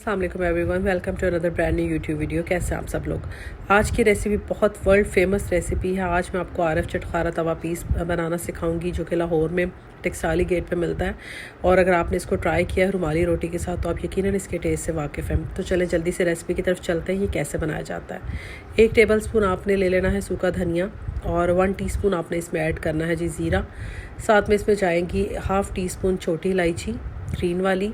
अस्सलाम वालेकुम everyone, welcome to another brand new YouTube video. कैसे हैं आप सब लोग। आज की रेसिपी बहुत वर्ल्ड फेमस रेसिपी है। आज मैं आपको आरफ चटखारा तवा पीस बनाना सिखाऊंगी जो कि लाहौर में टेक्सटाइली गेट पे मिलता है। और अगर आपने इसको ट्राई किया है रुमाली रोटी के साथ तो आप यकीनन इसके टेस्ट से वाकिफ़ हैं। तो चलें जल्दी से रेसिपी की तरफ चलते हैं। ये कैसे बनाया जाता है। 1 टेबल स्पून आपने ले लेना है सूखा धनिया और 1 टीस्पून आपने इसमें ऐड करना है जी ज़ीरा। साथ में इसमें जाएंगी 1/2 टीस्पून छोटी इलायची ग्रीन वाली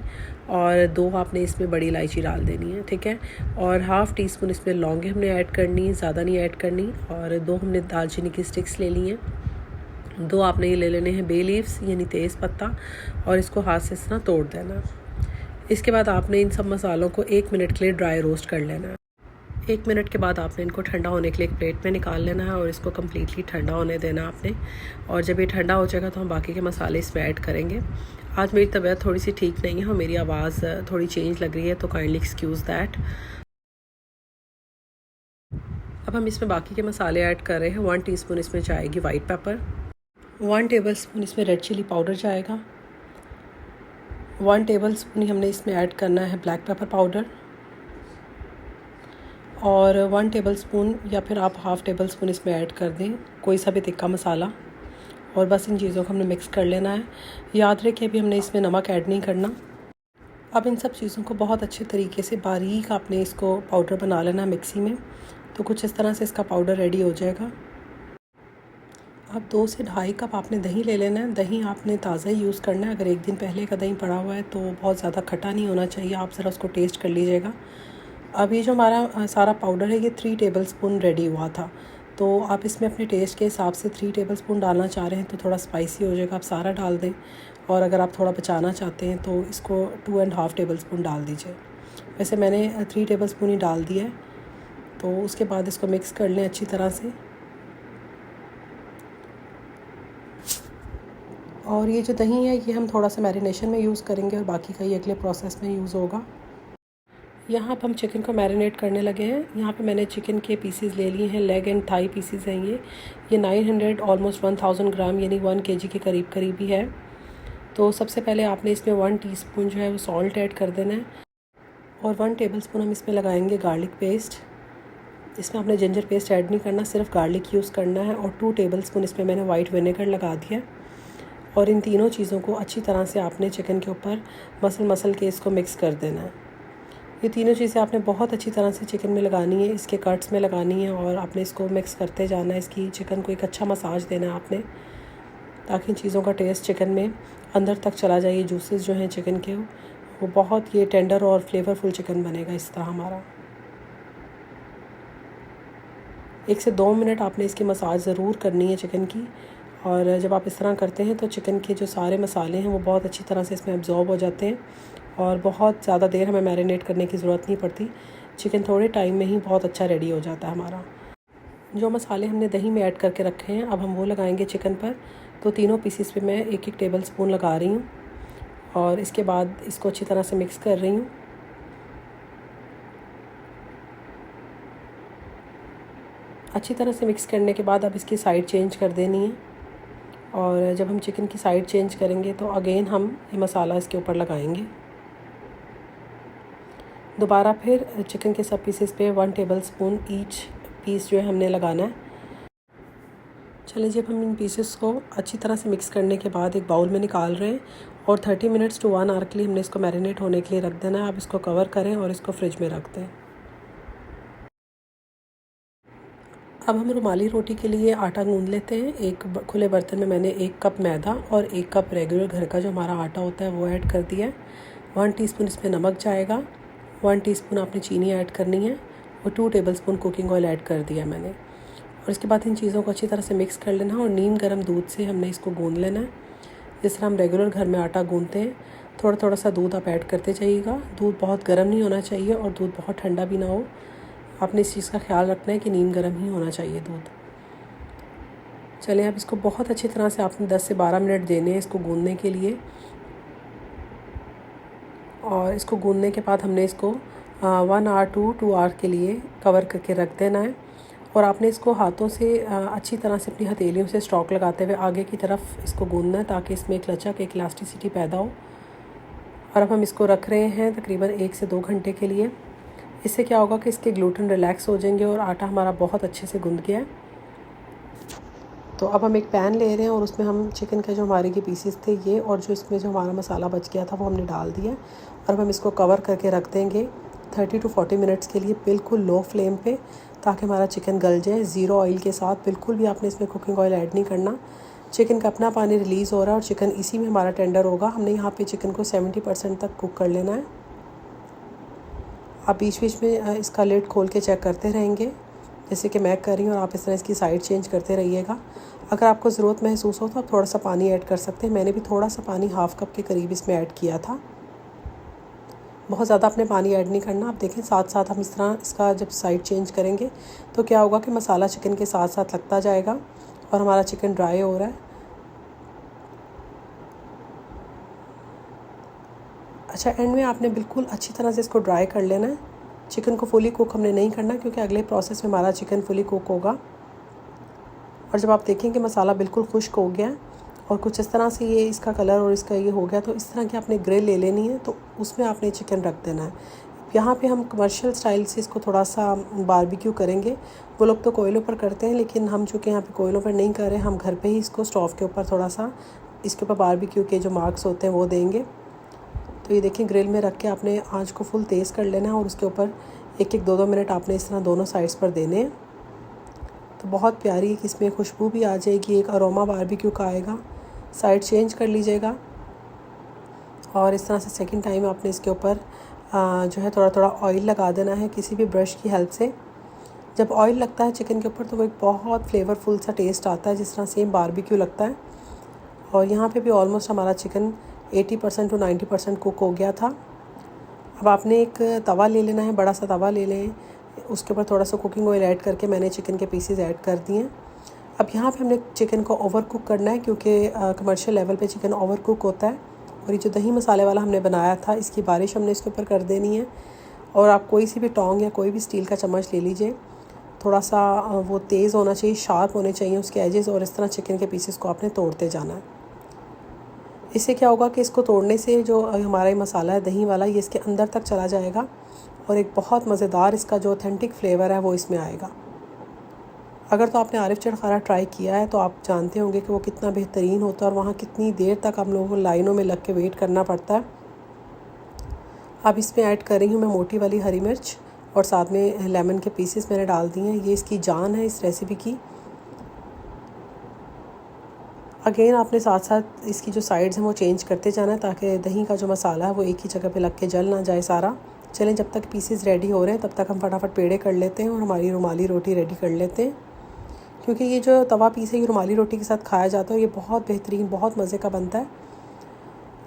और 2 आपने इसमें बड़ी इलायची डाल देनी है, ठीक है। और 1/2 टीस्पून इसमें लौंगे हमने ऐड करनी है, ज़्यादा नहीं ऐड करनी। और 2 हमने दालचीनी की स्टिक्स ले ली हैं। 2 आपने ये ले लेने हैं बे लीव्स यानी तेज़ पत्ता और इसको हाथ से इस तरह तोड़ देना। इसके बाद आपने इन सब मसालों को 1 मिनट के लिए ड्राई रोस्ट कर लेना है। 1 मिनट के बाद आपने इनको ठंडा होने के लिए एक प्लेट में निकाल लेना है और इसको कम्प्लीटली ठंडा होने देना आपने। और जब ये ठंडा हो जाएगा तो हम बाकी के मसाले इसमें ऐड करेंगे। आज मेरी तबीयत थोड़ी सी ठीक नहीं है और मेरी आवाज़ थोड़ी चेंज लग रही है, तो काइंडली एक्सक्यूज़ दैट। अब हम इसमें बाकी के मसाले ऐड कर रहे हैं। 1 टीस्पून इसमें जाएगी वाइट पेपर, 1 टेबल स्पून इसमें रेड चिली पाउडर जाएगा, 1 टेबल स्पून ही हमने इसमें ऐड करना है ब्लैक पेपर पाउडर और 1 टेबल स्पून या फिर आप 1/2 टेबल स्पून इसमें ऐड कर दें कोई सा भी तिक्का मसाला। और बस इन चीज़ों को हमने मिक्स कर लेना है। याद रखें अभी हमने इसमें नमक ऐड नहीं करना। अब इन सब चीज़ों को बहुत अच्छे तरीके से बारीक आपने इसको पाउडर बना लेना मिक्सी में। तो कुछ इस तरह से इसका पाउडर रेडी हो जाएगा। अब 2 से 2.5 कप आपने दही ले लेना है। दही आपने ताज़ा ही यूज़ करना है। अगर 1 दिन पहले का दही पड़ा हुआ है तो बहुत ज़्यादा खट्टा नहीं होना चाहिए। आप ज़रा उसको टेस्ट कर लीजिएगा। अब ये जो हमारा सारा पाउडर है ये 3 टेबल स्पून रेडी हुआ था। तो आप इसमें अपने टेस्ट के हिसाब से 3 टेबल स्पून डालना चाह रहे हैं तो थोड़ा स्पाइसी हो जाएगा, आप सारा डाल दें। और अगर आप थोड़ा बचाना चाहते हैं तो इसको 2.5 टेबल स्पून डाल दीजिए। वैसे मैंने 3 टेबल स्पून ही डाल दिया है। तो उसके बाद इसको मिक्स कर लें अच्छी तरह से। और ये जो दही है ये हम थोड़ा सा मैरिनेशन में यूज़ करेंगे और बाकी का ये अगले प्रोसेस में यूज़ होगा। यहाँ पर हम चिकन को मैरिनेट करने लगे हैं। यहाँ पे मैंने चिकन के पीसेस ले लिए हैं, लेग एंड थाई पीसेस हैं ये 900 ऑलमोस्ट 1000 ग्राम यानी 1 kg के करीब ही है। तो सबसे पहले आपने इसमें 1 टीस्पून जो है वो सॉल्ट ऐड कर देना है और 1 टेबलस्पून हम इसमें लगाएंगे गार्लिक पेस्ट। इसमें आपने जिंजर पेस्ट ऐड नहीं करना, सिर्फ गार्लिक यूज़ करना है। और 2 टेबलस्पून इसमें मैंने वाइट विनेगर लगा दिया। और इन तीनों चीज़ों को अच्छी तरह से आपने चिकन के ऊपर मसल के इसको मिक्स कर देना है। ये तीनों चीज़ें आपने बहुत अच्छी तरह से चिकन में लगानी है, इसके कट्स में लगानी है और आपने इसको मिक्स करते जाना है। इसकी चिकन को एक अच्छा मसाज देना है आपने, ताकि इन चीज़ों का टेस्ट चिकन में अंदर तक चला जाए। जूसेस जो हैं चिकन के वो बहुत ये टेंडर और फ्लेवरफुल चिकन बनेगा इस तरह हमारा। 1 से 2 मिनट आपने इसकी मसाज ज़रूर करनी है चिकन की। और जब आप इस तरह करते हैं तो चिकन के जो सारे मसाले हैं वो बहुत अच्छी तरह से इसमें एब्जॉर्ब हो जाते हैं और बहुत ज़्यादा देर हमें मैरिनेट करने की ज़रूरत नहीं पड़ती। चिकन थोड़े टाइम में ही बहुत अच्छा रेडी हो जाता है हमारा। जो मसाले हमने दही में ऐड करके रखे हैं अब हम वो लगाएंगे चिकन पर। तो तीनों पीसेस पे मैं 1-1 टेबल स्पून लगा रही हूँ और इसके बाद इसको अच्छी तरह से मिक्स कर रही हूँ। अच्छी तरह से मिक्स करने के बाद अब इसकी साइड चेंज कर देनी है। और जब हम चिकन की साइड चेंज करेंगे तो अगेन हम ये मसाला इसके ऊपर लगाएंगे। दोबारा फिर चिकन के सब पीसेस पे 1 टेबल स्पून ईच पीस जो है हमने लगाना है। चलिए जब हम इन पीसेस को अच्छी तरह से मिक्स करने के बाद एक बाउल में निकाल रहे हैं और 30 मिनट्स टू 1 आवर के लिए हमने इसको मैरिनेट होने के लिए रख देना है। आप इसको कवर करें और इसको फ्रिज में रख दें। अब हम रुमाली रोटी के लिए आटा गूंद लेते हैं। एक खुले बर्तन में मैंने 1 कप मैदा और 1 कप रेगुलर घर का जो हमारा आटा होता है वो ऐड कर दिया है। 1 टीस्पून इसमें नमक जाएगा, 1 टीस्पून आपने चीनी ऐड करनी है और 2 टेबलस्पून कुकिंग ऑयल ऐड कर दिया मैंने। और इसके बाद इन चीज़ों को अच्छी तरह से मिक्स कर लेना है और नीम गर्म दूध से हमने इसको गूंद लेना है जिस तरह हम रेगुलर घर में आटा गूंदते हैं। थोड़ा थोड़ा सा दूध आप ऐड करते जाइएगा। दूध बहुत गर्म नहीं होना चाहिए और दूध बहुत ठंडा भी ना हो। आपने इस चीज़ का ख्याल रखना है कि नीम गर्म ही होना चाहिए दूध। चलिए अब इसको बहुत अच्छी तरह से आपने 10 से 12 मिनट देने हैं इसको गूंदने के लिए। और इसको गूंदने के बाद हमने इसको 1 आवर टू 2 आवर के लिए कवर करके रख देना है। और आपने इसको हाथों से अच्छी तरह से अपनी हथेलियों से स्ट्रोक लगाते हुए आगे की तरफ इसको गूंदना है ताकि इसमें एक लचक, एक इलास्टिसिटी पैदा हो। और अब हम इसको रख रहे हैं तकरीबन 1 से 2 घंटे के लिए। इससे क्या होगा कि इसके ग्लूटेन रिलैक्स हो जाएंगे और आटा हमारा बहुत अच्छे से गूंद गया है। तो अब हम एक पैन ले रहे हैं और उसमें हम चिकन के जो हमारे के पीसेस थे ये और जो इसमें जो हमारा मसाला बच गया था वो हमने डाल दिया। और अब हम इसको कवर करके रख देंगे 30 to 40 मिनट्स के लिए बिल्कुल लो फ्लेम पे, ताकि हमारा चिकन गल जाए। ज़ीरो ऑयल के साथ, बिल्कुल भी आपने इसमें कुकिंग ऑयल ऐड नहीं करना। चिकन का अपना पानी रिलीज़ हो रहा है और चिकन इसी में हमारा टेंडर होगा। हमने यहाँ पे चिकन को 70% तक कुक कर लेना है। आप बीच बीच में इसका लिड खोल के चेक करते रहेंगे, जैसे कि मैं कर रही हूँ, और आप इस तरह इसकी साइड चेंज करते रहिएगा। अगर आपको ज़रूरत महसूस हो तो आप थोड़ा सा पानी ऐड कर सकते हैं। मैंने भी थोड़ा सा पानी हाफ़ कप के करीब इसमें ऐड किया था। बहुत ज़्यादा आपने पानी ऐड नहीं करना। आप देखें साथ साथ हम इस तरह इसका जब साइड चेंज करेंगे तो क्या होगा कि मसाला चिकन के साथ साथ लगता जाएगा और हमारा चिकन ड्राई हो रहा है। अच्छा, एंड में आपने बिल्कुल अच्छी तरह से इसको ड्राई कर लेना है। चिकन को फुली कुक हमने नहीं करना, क्योंकि अगले प्रोसेस में हमारा चिकन फुली कुक होगा। और जब आप देखें कि मसाला बिल्कुल खुश्क हो गया है और कुछ इस तरह से ये इसका कलर और इसका ये हो गया, तो इस तरह की आपने ग्रिल ले लेनी है, तो उसमें आपने चिकन रख देना है। यहाँ पे हम कमर्शियल स्टाइल से इसको थोड़ा सा बारबेक्यू करेंगे। वो लोग तो कोयलों पर करते हैं, लेकिन हम चूँकि यहाँ पे कोयलों पर नहीं कर रहे, हम घर पे ही इसको स्टोव के ऊपर थोड़ा सा इसके ऊपर बारबेक्यू के जो मार्क्स होते हैं वो देंगे। तो ये देखिए ग्रिल में रख के आपने आँच को फुल तेज़ कर लेना है और उसके ऊपर 1-1, 2-2 मिनट आपने इस तरह दोनों साइड्स पर देने हैं। तो बहुत प्यारी एक इसमें खुशबू भी आ जाएगी, एक अरोमा बारबेक्यू का आएगा। साइड चेंज कर लीजिएगा और इस तरह से सेकंड टाइम आपने इसके ऊपर जो है थोड़ा थोड़ा ऑयल लगा देना है किसी भी ब्रश की हेल्प से। जब ऑयल लगता है चिकन के ऊपर तो वो एक बहुत फ्लेवरफुल सा टेस्ट आता है, जिस तरह सेम बारबेक्यू लगता है। और यहाँ पे भी ऑलमोस्ट हमारा चिकन 80% to 90% कुक हो गया था। अब आपने एक तवा ले लेना है, बड़ा सा तवा ले लें, उसके ऊपर थोड़ा सा कुकिंग ऑयल ऐड करके मैंने चिकन के पीसेस ऐड कर दिए हैं। अब यहाँ पे हमने चिकन को ओवर कुक करना है, क्योंकि कमर्शियल लेवल पे चिकन ओवर कुक होता है। और ये जो दही मसाले वाला हमने बनाया था, इसकी बारिश हमने इसके ऊपर कर देनी है। और आप कोई सी भी टोंग या कोई भी स्टील का चम्मच ले लीजिए, थोड़ा सा वो तेज़ होना चाहिए, शार्प होने चाहिए उसके एजेस, और इस तरह चिकन के पीसेस को आपने तोड़ते जाना है। इससे क्या होगा कि इसको तोड़ने से जो हमारा ये मसाला है दही वाला, ये इसके अंदर तक चला जाएगा और एक बहुत मज़ेदार इसका जो ऑथेंटिक फ्लेवर है वो इसमें आएगा। अगर तो आपने आरिफ चट खारा ट्राई किया है तो आप जानते होंगे कि वो कितना बेहतरीन होता है और वहाँ कितनी देर तक हम लोगों को लाइनों में लग के वेट करना पड़ता है। अब इसमें ऐड कर रही हूँ मैं मोटी वाली हरी मिर्च और साथ में लेमन के पीसेस मैंने डाल दिए हैं। ये इसकी जान है इस रेसिपी की। अगेन आपने साथ साथ इसकी जो साइड्स हैं वो चेंज करते जाना है, ताकि दही का जो मसाला है वो एक ही जगह पे लग के जल ना जाए सारा। चलें, जब तक पीसेस रेडी हो रहे हैं तब तक हम फटाफट पेड़े कर लेते हैं और हमारी रुमाली रोटी रेडी कर लेते हैं। क्योंकि ये जो तवा पीस है ये रुमाली रोटी के साथ खाया जाता है, ये बहुत बेहतरीन बहुत मज़े का बनता है।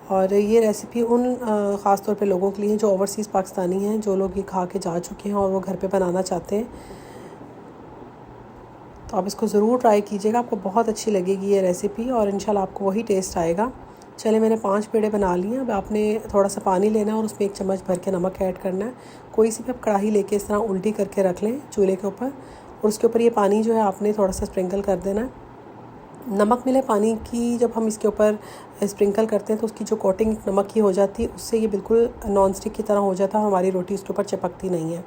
और ये रेसिपी उन ख़ास तौर पे लोगों के लिए जो ओवरसीज़ पाकिस्तानी हैं, जो लोग ये खा के जा चुके हैं और वो घर पे बनाना चाहते हैं, तो आप इसको ज़रूर ट्राई कीजिएगा। आपको बहुत अच्छी लगेगी ये रेसिपी और इंशाल्लाह आपको वही टेस्ट आएगा। चले, मैंने 5 पेड़े बना लिए। अब आपने थोड़ा सा पानी लेना है और उसमें 1 चम्मच भर के नमक ऐड करना है। कोई सी भी आप कढ़ाई लेके इस तरह उल्टी करके रख लें चूल्हे के ऊपर, और उसके ऊपर ये पानी जो है आपने थोड़ा सा स्प्रिंकल कर देना है। नमक मिले पानी की जब हम इसके ऊपर स्प्रिंकल करते हैं तो उसकी जो कोटिंग नमक की हो जाती है, उससे ये बिल्कुल नॉन स्टिक की तरह हो जाता है, हमारी रोटी उसके ऊपर चिपकती नहीं है।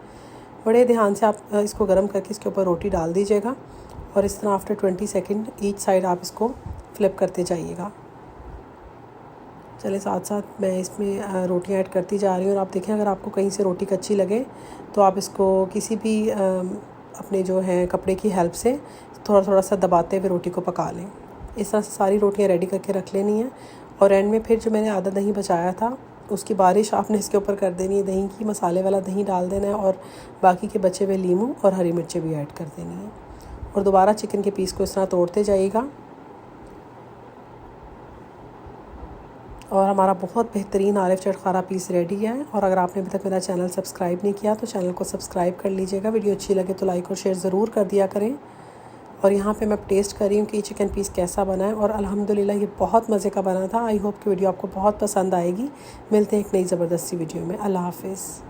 बड़े ध्यान से आप इसको गर्म करके इसके ऊपर रोटी डाल दीजिएगा और इस तरह आफ्टर 20 सेकेंड ईच साइड आप इसको फ्लिप करते जाइएगा। चले, साथ साथ मैं इसमें रोटियां ऐड करती जा रही हूँ। और आप देखें, अगर आपको कहीं से रोटी कच्ची लगे तो आप इसको किसी भी अपने जो है कपड़े की हेल्प से थोड़ा थोड़ा सा दबाते हुए रोटी को पका लें। इस तरह से सारी रोटियां रेडी करके रख लेनी है। और एंड में फिर जो मैंने आधा दही बचाया था उसकी बारिश आपने इसके ऊपर कर देनी है, दही की, मसाले वाला दही डाल देना है और बाकी के बचे हुए लीमू और हरी मिर्चें भी ऐड कर देनी है। और दोबारा चिकन के पीस को इस तरह तोड़ते जाइएगा। और हमारा बहुत बेहतरीन आरिफ चट खारा पीस रेडी है। और अगर आपने अभी तक मेरा चैनल सब्सक्राइब नहीं किया तो चैनल को सब्सक्राइब कर लीजिएगा। वीडियो अच्छी लगे तो लाइक और शेयर ज़रूर कर दिया करें। और यहाँ पे मैं टेस्ट कर रही हूँ कि ये चिकन पीस कैसा बना है, और अल्हम्दुलिल्लाह ये बहुत मज़े का बना था। आई होप कि वीडियो आपको बहुत पसंद आएगी। मिलते हैं एक नई ज़बरदस्ती वीडियो में। अल्लाह हाफिज़।